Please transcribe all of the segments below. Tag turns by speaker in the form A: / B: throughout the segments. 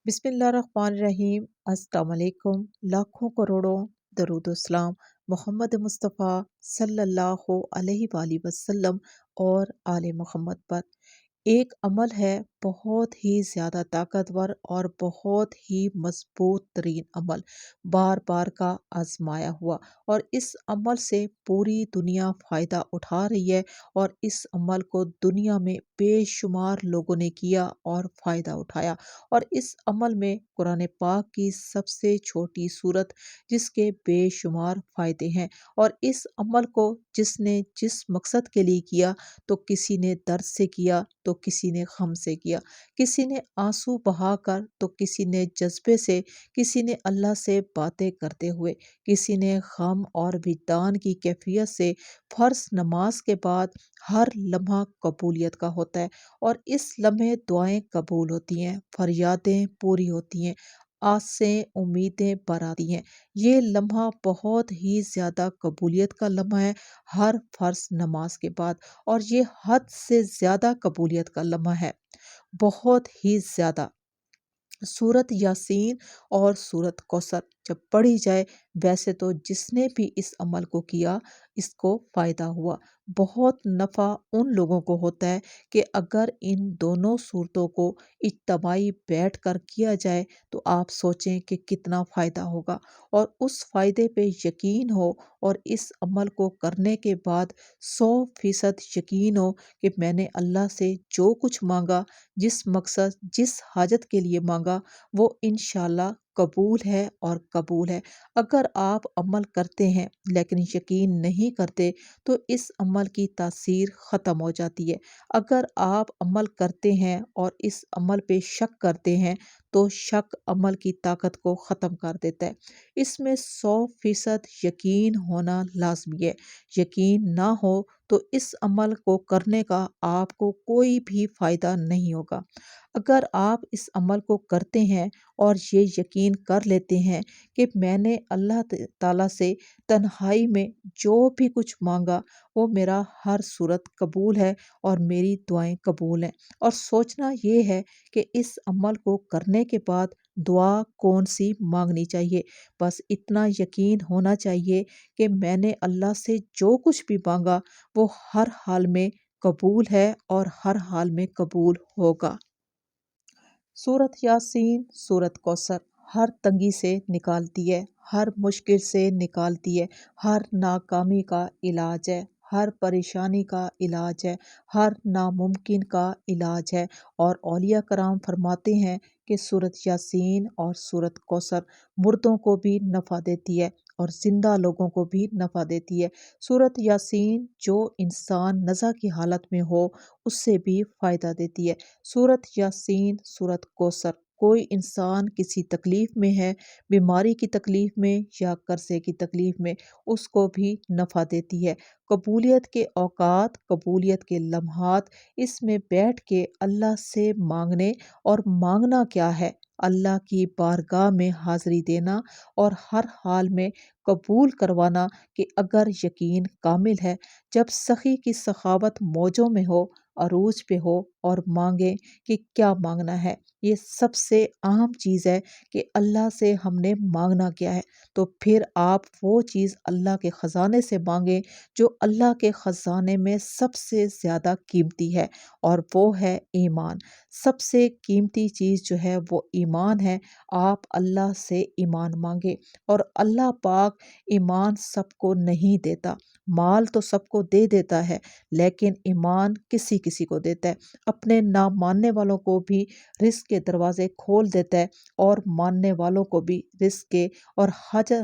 A: बिस्मिल्लाहिर्रहमानिर्रहीम। अस्सलाम वालेकुम। लाखों करोड़ों दरूद सलाम मोहम्मद मुस्तफ़ा सल्लल्लाहु अलैहि वसल्लम और आले मोहम्मद पर। एक अमल है बहुत ही ज़्यादा ताकतवर और बहुत ही मजबूत तरीन अमल, बार बार का आजमाया हुआ, और इस अमल से पूरी दुनिया फ़ायदा उठा रही है। और इस अमल को दुनिया में बेशुमार लोगों ने किया और फ़ायदा उठाया। और इस अमल में कुरान पाक की सबसे छोटी सूरत, जिसके बेशुमार फ़ायदे हैं। और इस अमल को जिसने जिस मकसद के लिए किया, तो किसी ने दर्द से किया, तो किसी ने गम से किया, किसी ने आंसू बहाकर, तो किसी ने जज्बे से, किसी ने अल्लाह से बातें करते हुए, किसी ने गम और विदान की कैफियत से। फ़र्ज नमाज के बाद हर लम्हा कबूलियत का होता है, और इस लम्हे दुआएं कबूल होती हैं, फरियादें पूरी होती हैं, आसें उम्मीदें बराती हैं। ये लम्हा बहुत ही ज़्यादा कबूलियत का लम्हा है हर फ़र्ज नमाज के बाद। और ये हद से ज़्यादा कबूलियत का लम्हा है, बहुत ही ज़्यादा। सूरत यासीन और सूरत कौसर जब पढ़ी जाए, वैसे तो जिसने भी इस अमल को किया, इसको फ़ायदा हुआ। बहुत नफ़ा उन लोगों को होता है कि अगर इन दोनों सूरतों को इज्तमाई बैठ कर किया जाए, तो आप सोचें कि कितना फ़ायदा होगा। और उस फ़ायदे पे यकीन हो, और इस अमल को करने के बाद 100% यकीन हो कि मैंने अल्लाह से जो कुछ मांगा, जिस मकसद जिस हाजत के लिए मांगा, वो इंशाल्लाह कबूल है और कबूल है। अगर आप अमल करते हैं लेकिन यकीन नहीं करते, तो इस अमल की तासीर ख़त्म हो जाती है। अगर आप अमल करते हैं और इस अमल पे शक करते हैं, तो शक अमल की ताकत को ख़त्म कर देता है। इसमें 100% यकीन होना लाजमी है। यकीन ना हो तो इस अमल को करने का आपको कोई भी फ़ायदा नहीं होगा। अगर आप इस अमल को करते हैं और ये यकीन कर लेते हैं कि मैंने अल्लाह ताला से तन्हाई में जो भी कुछ मांगा, वो मेरा हर सूरत कबूल है और मेरी दुआएं कबूल हैं। और सोचना ये है कि इस अमल को करने के बाद दुआ कौन सी मांगनी चाहिए। बस इतना यकीन होना चाहिए कि मैंने अल्लाह से जो कुछ भी मांगा, वो हर हाल में कबूल है और हर हाल में कबूल होगा। सूरत यासीन, सूरत कौसर हर तंगी से निकालती है, हर मुश्किल से निकालती है, हर नाकामी का इलाज है, हर परेशानी का इलाज है, हर नामुमकिन का इलाज है। और औलिया कराम फरमाते हैं कि सूरत यासीन और सूरत कौसर मुर्दों को भी नफ़ा देती है और ज़िंदा लोगों को भी नफ़ा देती है। सूरत यासीन जो इंसान नज़ा की हालत में हो, उससे भी फ़ायदा देती है। सूरत यासीन, सूरत कौसर कोई इंसान किसी तकलीफ़ में है, बीमारी की तकलीफ़ में या कर्ज़े की तकलीफ़ में, उसको भी नफ़ा देती है। कबूलियत के औकात, कबूलियत के लम्हात, इसमें बैठ के अल्लाह से मांगने, और मांगना क्या है, अल्लाह की बारगाह में हाज़िरी देना और हर हाल में कबूल करवाना कि अगर यकीन कामिल है। जब सखी की सखावत मौजों में हो, अरूज पे हो, और मांगे कि क्या मांगना है। ये सबसे अहम चीज़ है कि अल्लाह से हमने मांगना क्या है। तो फिर आप वो चीज़ अल्लाह के ख़जाने से मांगें, जो अल्लाह के ख़जाने में सबसे ज़्यादा कीमती है, और वो है ईमान। सबसे कीमती चीज़ जो है वो ईमान है। आप अल्लाह से ईमान मांगे, और अल्लाह पाक ईमान सबको नहीं देता। माल तो सबको दे देता है, लेकिन ईमान किसी किसी को देता है। अपने ना मानने वालों को भी रिज़्क़ के दरवाज़े खोल देता है, और मानने वालों को भी रिज़्क़ के और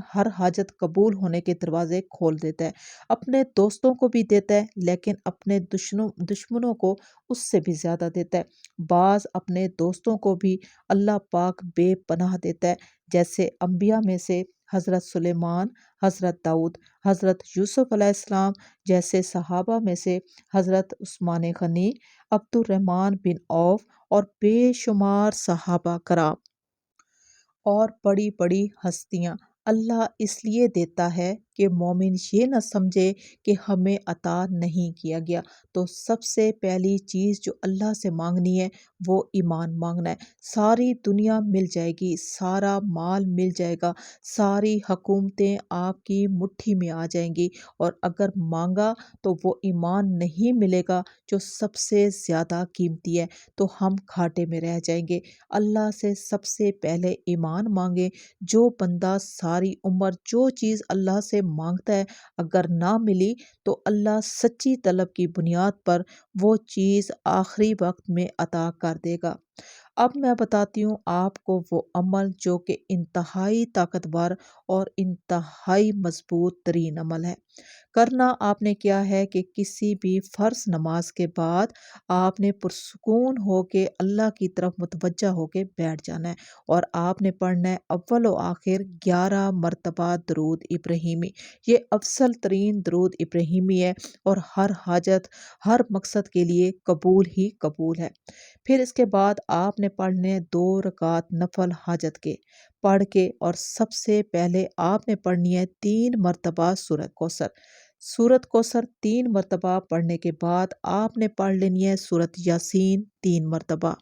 A: हर हाजत कबूल होने के दरवाज़े खोल देता है। अपने दोस्तों को भी देता है, लेकिन अपने दुश्मनों को उससे भी ज़्यादा देता है। बाज़ अपने दोस्तों को भी अल्लाह पाक बेपनाह देता है, जैसे अंबिया में से हज़रत सुलेमान, हज़रत दाऊद, हज़रत यूसुफ़ अलैहिस्सलाम जैसे सहाबा में से हज़रत Usman Ghani, Abdurrahman bin Auf, और बेशुमार सहाबा कराम और बड़ी बड़ी हस्तियाँ। अल्लाह इसलिए देता है کہ مومن یہ نہ سمجھے کہ ہمیں عطا نہیں کیا گیا۔ تو سب سے پہلی چیز جو اللہ سے مانگنی ہے وہ ایمان مانگنا ہے۔ ساری دنیا مل جائے گی، سارا مال مل جائے گا، ساری حکومتیں آپ کی مٹھی میں آ جائیں گی، اور اگر مانگا تو وہ ایمان نہیں ملے گا جو سب سے زیادہ قیمتی ہے، تو ہم گھاٹے میں رہ جائیں گے۔ اللہ سے سب سے پہلے ایمان مانگے۔ جو بندہ ساری عمر جو چیز اللہ سے مانگتا ہے اگر نہ ملی تو اللہ سچی طلب کی بنیاد پر وہ چیز آخری وقت میں عطا کر دے گا۔ اب میں بتاتی ہوں آپ کو وہ عمل جو کہ انتہائی طاقتور اور انتہائی مضبوط ترین عمل ہے۔ کرنا آپ نے کیا ہے کہ کسی بھی فرض نماز کے بعد آپ نے پرسکون ہو کے اللہ کی طرف متوجہ ہو کے بیٹھ جانا ہے، اور آپ نے پڑھنا ہے اول و آخر 11 مرتبہ درود ابراہیمی۔ یہ افضل ترین درود ابراہیمی ہے، اور ہر حاجت ہر مقصد کے لیے قبول ہی قبول ہے۔ پھر اس کے بعد آپ نے پڑھنے 2 رکعت نفل حاجت کے پڑھ کے، اور سب سے پہلے آپ نے پڑھنی ہے 3 مرتبہ سورۃ کوثر۔ سورۃ کوثر 3 مرتبہ پڑھنے کے بعد آپ نے پڑھ لینی ہے سورۃ یاسین 3 مرتبہ۔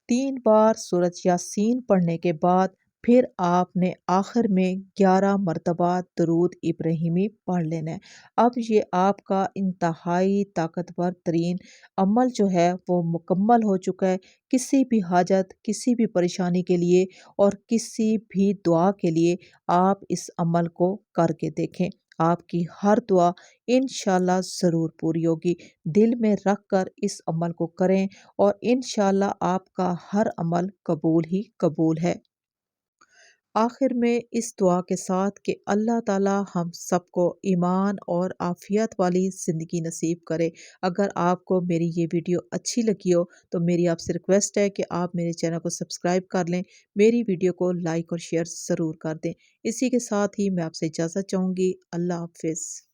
A: 3 بار سورۃ یاسین پڑھنے کے بعد پھر آپ نے آخر میں 11 مرتبہ درود ابراہیمی پڑھ لینا ہے۔ اب یہ آپ کا انتہائی طاقتور ترین عمل جو ہے وہ مکمل ہو چکا ہے۔ کسی بھی حاجت، کسی بھی پریشانی کے لیے اور کسی بھی دعا کے لیے آپ اس عمل کو کر کے دیکھیں، آپ کی ہر دعا انشاءاللہ ضرور پوری ہوگی۔ دل میں رکھ کر اس عمل کو کریں، اور انشاءاللہ آپ کا ہر عمل قبول ہی قبول ہے۔ آخر میں اس دعا کے ساتھ کہ اللہ تعالی ہم سب کو ایمان اور عافیت والی زندگی نصیب کرے۔ اگر آپ کو میری یہ ویڈیو اچھی لگی ہو تو میری آپ سے ریکویسٹ ہے کہ آپ میرے چینل کو سبسکرائب کر لیں، میری ویڈیو کو لائک اور شیئر ضرور کر دیں۔ اسی کے ساتھ ہی میں آپ سے اجازت چاہوں گی۔ اللہ حافظ۔